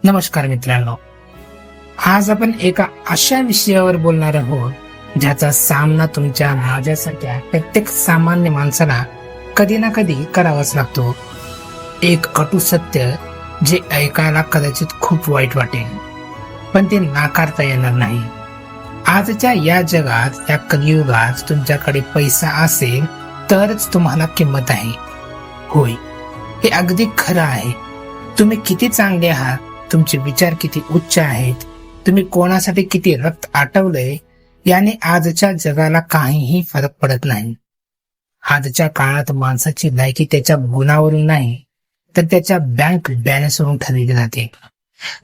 नमस्कार मित्रांनो, आज आपण एका अशा विषयावर बोलणार आहोत ज्याचा सामना तुमच्या माझ्यासारख्या प्रत्येक सामान्य माणसाला कधी ना कधी करावाच लागतो. एक कटू सत्य जे ऐकायला कदाचित खूप वाईट वाटेल, पण ते नाकारता येणार नाही. आजच्या या जगात, या कलियुगात तुमच्याकडे पैसा असेल तरच तुम्हाला किंमत आहे. होय, हे अगदी खरं आहे. तुम्ही किती चांगले आहात, तुमचे विचार किती उच्च आहेत, तुम्ही कोणासाठी किती रक्त आटवलंय, याने आजच्या जगाला काहीही फरक पडत नाही. आजच्या काळात माणसाची लायकी त्याच्या गुणावरून नाही, तर त्याच्या बँक बॅलन्सवरून ठरवली जाते.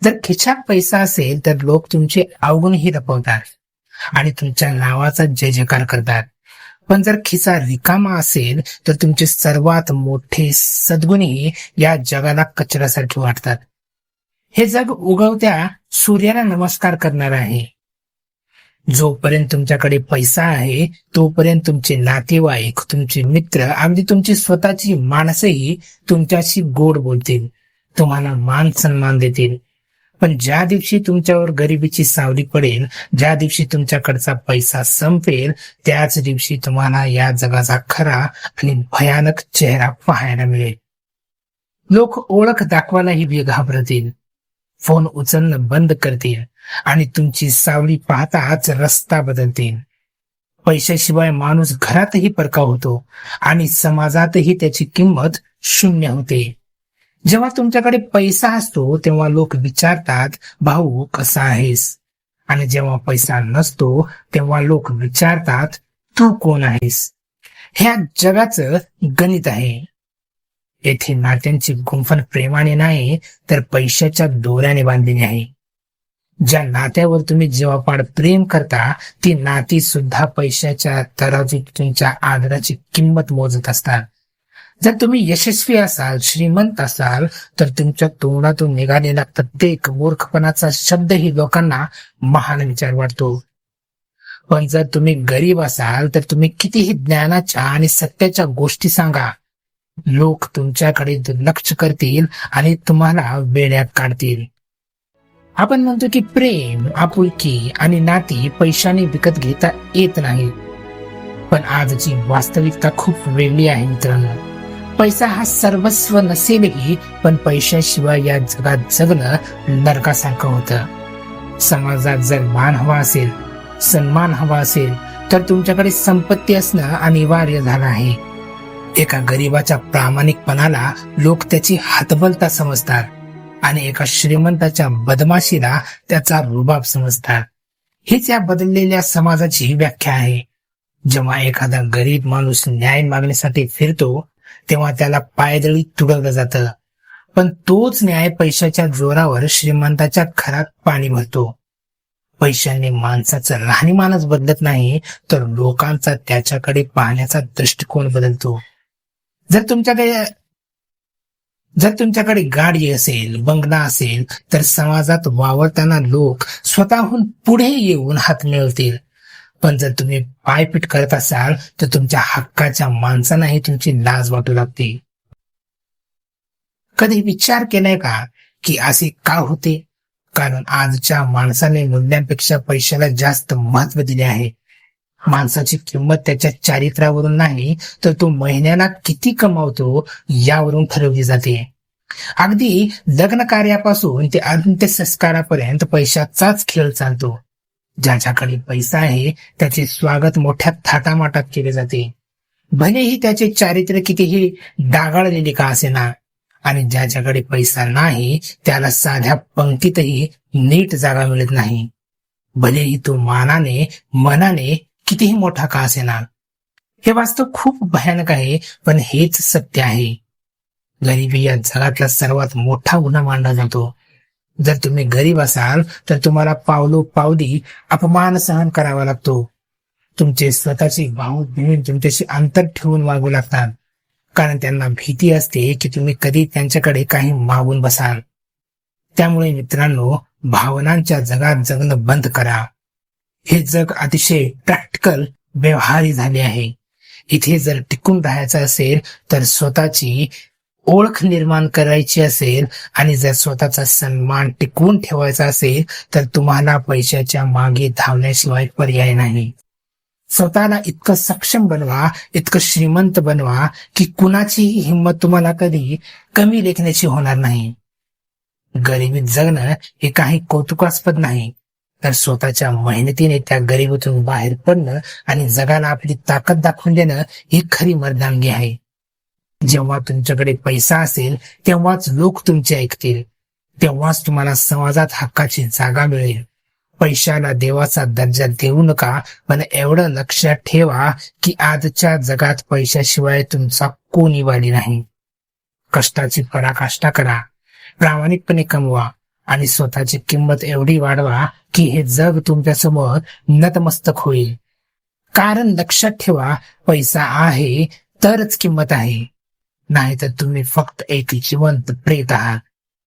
जर खिशात पैसा असेल तर लोक तुमचे अवगुणही लपवतात आणि तुमच्या नावाचा जय जयकार करतात. पण जर खिसा रिकामा असेल तर तुमचे सर्वात मोठे सद्गुणही या जगाला कचऱ्यासारखे वाटतात. हे जग उगवत्या सूर्याला नमस्कार करणार आहे. जोपर्यंत तुमच्याकडे पैसा आहे तोपर्यंत तुमचे नातेवाईक, तुमचे मित्र, अगदी तुमची स्वतःची माणसंही तुमच्याशी गोड बोलतील, तुम्हाला मान सन्मान देतील. पण ज्या दिवशी तुमच्यावर गरिबीची सावली पडेल, ज्या दिवशी तुमच्याकडचा पैसा संपेल, त्याच दिवशी तुम्हाला या जगाचा खरा आणि भयानक चेहरा पाहायला मिळेल. लोक ओळख दाखवायलाही घाबरतील, फोन उचलणं बंद करतील आणि तुमची सावली पाहताच रस्ता बदलतील. पैशाशिवाय माणूस घरातही परका होतो आणि समाजातही त्याची किंमत शून्य होते. जेव्हा तुमच्याकडे पैसा असतो तेव्हा लोक विचारतात, भाऊ कसा आहेस? आणि जेव्हा पैसा नसतो तेव्हा लोक विचारतात, तू कोण आहेस? ह्या जगाचं गणित आहे. येथे नात्यांची गुंफण प्रेमाने नाही तर पैशाच्या दोऱ्याने बांधलेली आहे. ज्या नात्यावर तुम्ही जीवापाड प्रेम करता ती नाती सुद्धा पैशाच्या तराजूत तुमच्या आदराची किंमत मोजत असतात. जर तुम्ही यशस्वी असाल, श्रीमंत असाल, तर तुमच्या तोंडातून निघालेला प्रत्येक मूर्खपणाचा शब्दही लोकांना महान विचार वाटतो. पण जर तुम्ही गरीब असाल तर तुम्ही कितीही ज्ञानाच्या आणि सत्याच्या गोष्टी सांगा, लोक तुमच्याकडे दुर्लक्ष करतील आणि तुम्हाला वेड्यात काढतील. आपण म्हणतो की प्रेम, आपुलकी आणि नाती पैशाने विकत घेता येत नाही, पण आजची वास्तविकता खूप वेगळी आहे मित्रांनो. पैसा हा सर्वस्व नसेलही, पण पैशाशिवाय या जगात जगणं नरकासारखं होतं. समाजात जर मान हवा असेल, सन्मान हवा असेल, तर तुमच्याकडे संपत्ती असणं अनिवार्य झालं आहे. एका गरीबाच्या प्रामाणिकपणाला लोक त्याची हतबलता समजतात आणि एका श्रीमंताच्या बदमाशीला त्याचा रुबाब समजतात. हीच या बदललेल्या समाजाची व्याख्या आहे. जेव्हा एखादा गरीब माणूस न्याय मागण्यासाठी फिरतो तेव्हा त्याला पायदळी तुडवलं जातं, पण तोच न्याय पैशाच्या जोरावर श्रीमंताच्या घरात पाणी भरतो. पैशाने माणसाचं राहणीमानच बदलत नाही, तर लोकांचा त्याच्याकडे पाहण्याचा दृष्टिकोन बदलतो. जर तुमच्याकडे गाडी असेल, बंगला असेल, तर समाजात वावरताना लोक स्वतःहून पुढे येऊन हात मिळवतील. पण जर तुम्ही पायपीट करत असाल तर तुमच्या हक्काच्या माणसांनाही तुमची लाज वाटू लागते. कधी विचार केलाय का की असे का होते? कारण आजच्या माणसाने मूल्यांपेक्षा पैशाला जास्त महत्व दिले आहे. माणसाची किंमत त्याच्या चारित्र्यावरून नाही, तर तो महिन्याला किती कमावतो यावरून ठरवली जाते. अगदी लग्न कार्यापासून ते अंत्यसंस्कारापर्यंत पैशाचाच खेळ चालतो. ज्याच्याकडे पैसा आहे त्याचे स्वागत मोठ्या थाटामाटात केले जाते, भलेही त्याचे चारित्र्य कितीही डागाळलेले का असेना. आणि ज्याच्याकडे पैसा नाही त्याला साध्या पंक्तीतही नीट जागा मिळत नाही, भलेही तो मनाने कितीही मोठा का असेना. हे वास्तव खूप भयानक आहे, पण हेच सत्य आहे. गरिबी या जगातला सर्वात मोठा गुन्हा मानला जातो. जर तुम्ही गरीब असाल तर तुम्हाला पावलोपावली अपमान सहन करावा लागतो. तुमचे स्वतःचे भाऊ बहीण तुमच्याशी अंतर ठेवून वागू लागतात, कारण त्यांना भीती असते की तुम्ही कधी त्यांच्याकडे काही मागून बसाल. त्यामुळे मित्रांनो, भावनांच्या जगात जगणं बंद करा. हे जग अतिशय प्रॅक्टिकल, व्यवहारी झाले आहे. इथे जर टिकून राहायचं असेल तर स्वतःची ओळख निर्माण करायची असेल आणि जर स्वतःचा सन्मान टिकवून ठेवायचा असेल तर तुम्हाला पैशाच्या मागे धावण्याशिवाय पर्याय नाही. स्वतःला इतकं सक्षम बनवा, इतकं श्रीमंत बनवा की कुणाची हिंमत तुम्हाला कधी कमी लेखण्याची होणार नाही. गरिबीत जगणं हे काही कौतुकास्पद नाही, तर स्वतःच्या मेहनतीने त्या गरिबीतून बाहेर पडणं आणि जगाला आपली ताकद दाखवून देणं ही खरी मर्दानगी आहे. जेव्हा तुमच्याकडे पैसा असेल तेव्हाच लोक तुमचे ऐकतील, तेव्हाच तुम्हाला समाजात हक्काची जागा मिळेल. पैशाला देवाचा दर्जा देऊ नका, पण एवढं लक्षात ठेवा की आजच्या जगात पैशाशिवाय तुमचा कोणी वाली नाही. कष्टाची पराकाष्ठा करा, प्रामाणिकपणे कमवा आणि स्वतःची किंमत एवढी वाढवा की हे जग तुमच्या समोर नतमस्तक होईल. कारण लक्षात ठेवा, पैसा आहे तरच किंमत आहे, नाहीतर तुम्ही फक्त एक जिवंत प्रेत आहात.